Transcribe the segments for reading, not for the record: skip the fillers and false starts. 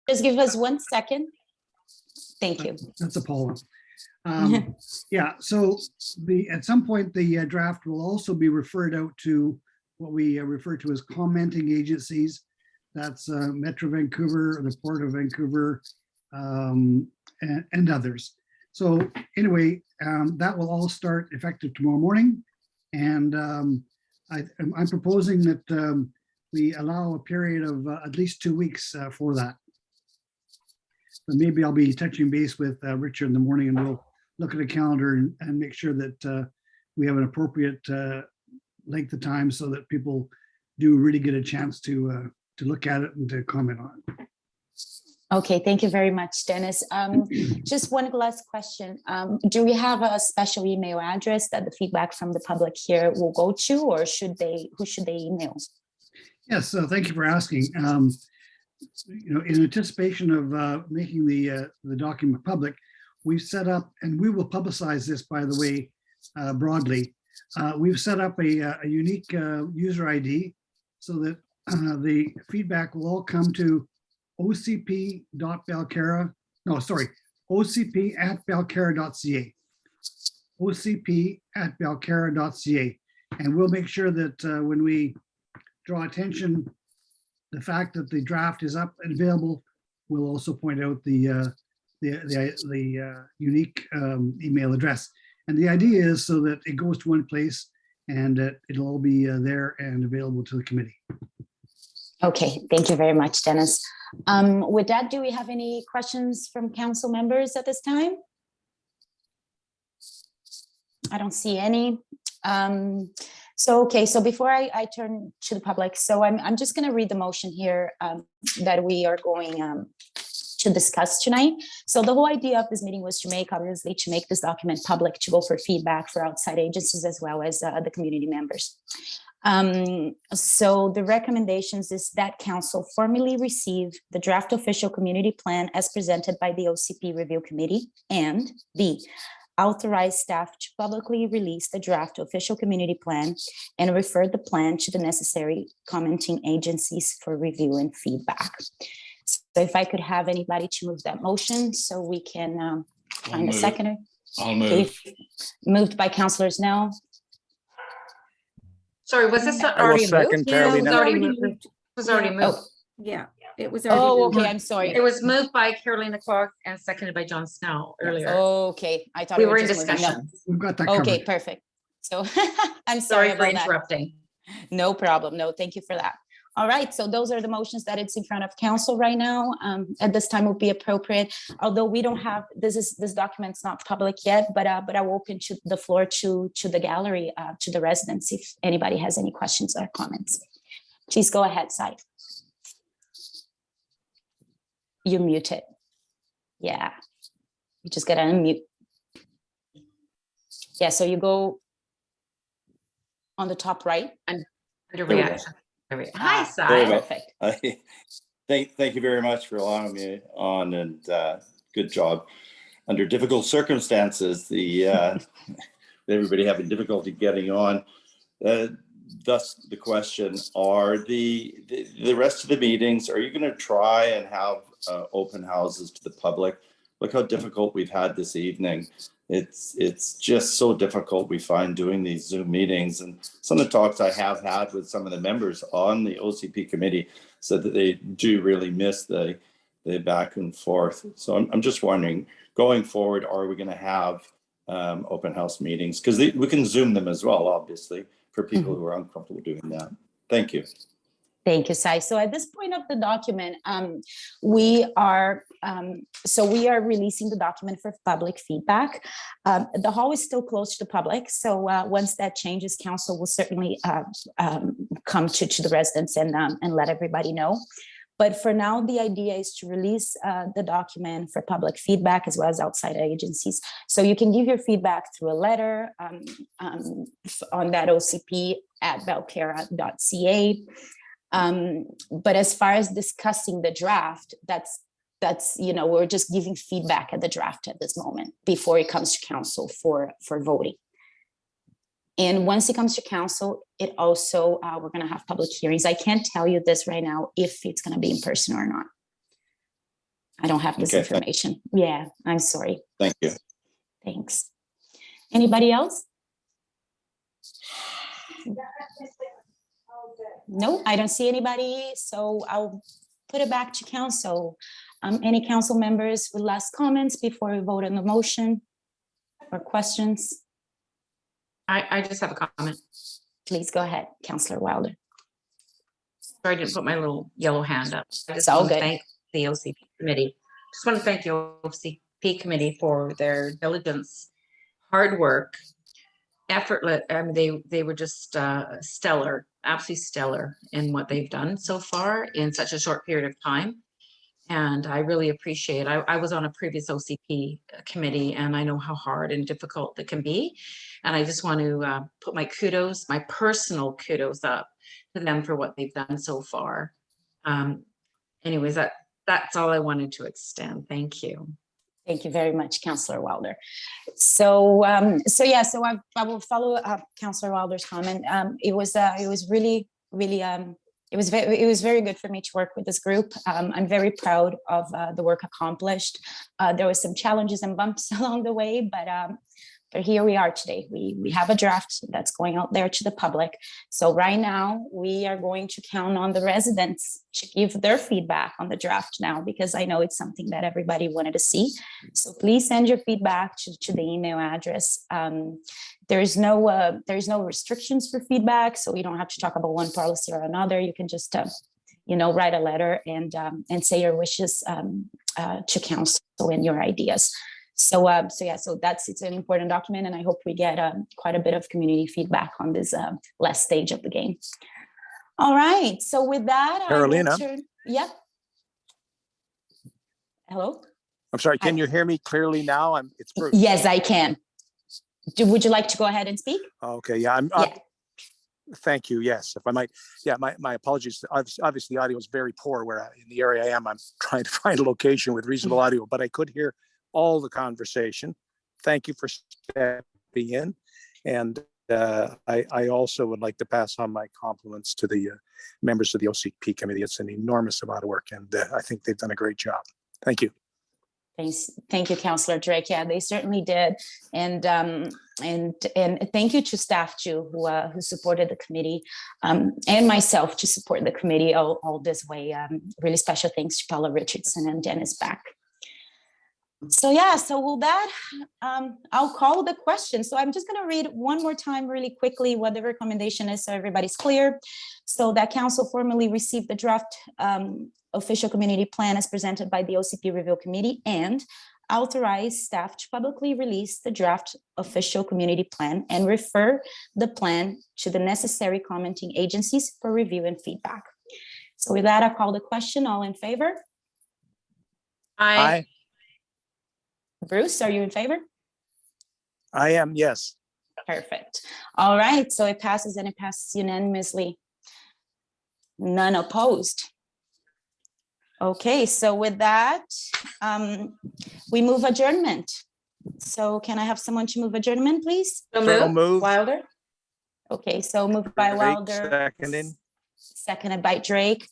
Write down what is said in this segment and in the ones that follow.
Just give us 1 second. Thank you. That's a Paula. Yeah, so at some point, the draft will also be referred out to what we refer to as commenting agencies. That's Metro Vancouver, the Port of Vancouver, and others. So anyway, that will all start effective tomorrow morning. And I'm proposing that we allow a period of at least 2 weeks for that. So maybe I'll be touching base with Richard in the morning, and we'll look at a calendar and make sure that we have an appropriate length of time so that people do really get a chance to look at it and to comment on it. Okay, thank you very much, Dennis. Just one last question. Do we have a special email address that the feedback from the public here will go to, or who should they email? Yes, thank you for asking. In anticipation of making the document public, we've set up, and we will publicize this, by the way, broadly. We've set up a unique user ID so that the feedback will all come to ocp@belcarra.ca. ocp@belcarra.ca. And we'll make sure that when we draw attention the fact that the draft is up and available, we'll also point out the unique email address. And the idea is so that it goes to one place and it'll all be there and available to the committee. Okay, thank you very much, Dennis. With that, do we have any questions from council members at this time? I don't see any. Okay, so before I turn to the public, so I'm just going to read the motion here that we are going to discuss tonight. So the whole idea of this meeting was to make this document public, to go for feedback for outside agencies as well as the community members. So the recommendations is that council formally receive the draft official community plan as presented by the OCP review committee, and B, authorize staff to publicly release the draft official community plan and refer the plan to the necessary commenting agencies for review and feedback. So if I could have anybody to move that motion so we can find a seconder. I'll move. Moved by Councillor Snell. Sorry, was this already moved? Yeah, It was already moved. It was already moved. Oh, Yeah, it was already. oh, moved. okay, I'm sorry. It was moved by Carolina Clark and seconded by John Snell earlier. Okay, I thought We it were was in just moving. No. discussion. We've got that covered. Okay, perfect. So I'm Sorry sorry for about that. interrupting. No problem. No, thank you for that. All right, so those are the motions that it's in front of council right now. At this time would be appropriate, although we don't have, this document's not public yet, but I will open to the floor to the gallery, to the residents, if anybody has any questions or comments. Please go ahead, Sai. You're muted. Yeah, you just gotta unmute. Yeah, so you go on the top right. Under There we go. reaction. Hi, There we Sai. go. Perfect. Thank you very much for allowing me on, and good job. Under difficult circumstances, everybody having difficulty getting on. Thus the question, are the rest of the meetings, are you going to try and have open houses to the public? Look how difficult we've had this evening. It's just so difficult, we find, doing these Zoom meetings. And some of the talks I have had with some of the members on the OCP committee said that they do really miss the back and forth. So I'm just wondering, going forward, are we going to have open house meetings? Because we can Zoom them as well, obviously, for people who are uncomfortable doing that. Thank you. Thank you, Sai. So at this point of the document, we are releasing the document for public feedback. The hall is still closed to the public, so once that changes, council will certainly come to the residents and let everybody know. But for now, the idea is to release the document for public feedback as well as outside agencies. So you can give your feedback through a letter on that ocp@belcarra.ca. But as far as discussing the draft, that's we're just giving feedback at the draft at this moment before it comes to council for voting. And once it comes to council, it also we're going to have public hearings. I can't tell you this right now if it's going to be in person or not. I don't have this Okay, thank- information. Yeah, I'm sorry. Thank you. Thanks. Yeah, I'm sorry. Thank you. Thanks. Anybody else? No, I don't see anybody, so I'll put it back to council. Any council members with last comments before we vote on the motion or questions? I just have a comment. Please go ahead, Councillor Wilder. Sorry, I didn't put my little yellow hand up. I just all want to good. thank the OCP committee. Just want to thank the OCP committee for their diligence, hard work, effortless. I mean, they were just stellar, absolutely stellar in what they've done so far in such a short period of time. And I really appreciate, I was on a previous OCP committee and I know how hard and difficult it can be. And I just want to put my kudos, my personal kudos up to them for what they've done so far. Anyways, that's all I wanted to extend. Thank you. Thank you very much, Councillor Wilder. So I will follow up Councillor Wilder's comment. It was really it was very good for me to work with this group. I'm very proud of the work accomplished. There was some challenges and bumps along the way, but here we are today. We have a draft that's going out there to the public. So right now we are going to count on the residents to give their feedback on the draft now, because I know it's something that everybody wanted to see. So please send your feedback to the email address. There's no restrictions for feedback, so you don't have to talk about one policy or another. You can just write a letter and say your wishes to council and your ideas. So it's an important document, and I hope we get quite a bit of community feedback on this last stage of the game. All right. So with that, Carolina. Yeah. Hello. I'm sorry, can you hear me clearly now? It's Bruce. Yes, I can. Would you like to go ahead and speak? Okay, yeah, Yeah. Thank you, yes, if I might. Yeah, my apologies. Obviously, the audio is very poor where in the area I am. I'm trying to find a location with reasonable audio, but I could hear all the conversation. Thank you for stepping in. And I also would like to pass on my compliments to the members of the OCP committee. It's an enormous amount of work, and I think they've done a great job. Thank you. Thanks. Thank you, Councillor Drake. Yeah, they certainly did. And thank you to staff too, who supported the committee, and myself to support the committee all this way. Really special thanks to Paula Richardson and Dennis Back. So with that, I'll call the question. So I'm just going to read one more time really quickly what the recommendation is so everybody's clear. So that council formally received the draft official community plan as presented by the OCP Review Committee and authorize staff to publicly release the draft official community plan and refer the plan to the necessary commenting agencies for review and feedback. So with that, I call the question. All in favor? Aye. Bruce, are you in favor? I am, yes. Perfect. All right, so it passes, and it passes unanimously. None opposed. Okay, so with that, we move adjournment. So can I have someone to move adjournment, please? So moved. Wilder. Okay, so moved by Drake, Wilder. seconding. Seconded by Drake.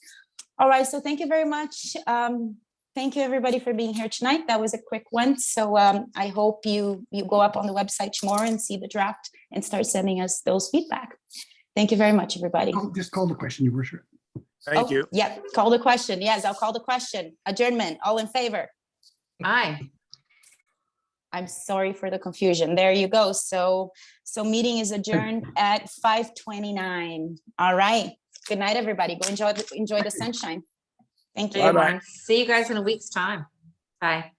All right, so thank you very much. Thank you everybody for being here tonight. That was a quick one. So I hope you go up on the website tomorrow and see the draft and start sending us those feedback. Thank you very much, everybody. Just call the question, Your Worship. Thank you. Yeah, call the question. Yes, I'll call the question. Adjournment, all in favor? Aye. I'm sorry for the confusion. There you go. So meeting is adjourned at 5:29. All right. Good night, everybody. Go enjoy the sunshine. Thank you. Bye-bye. See you guys in a week's time. Bye.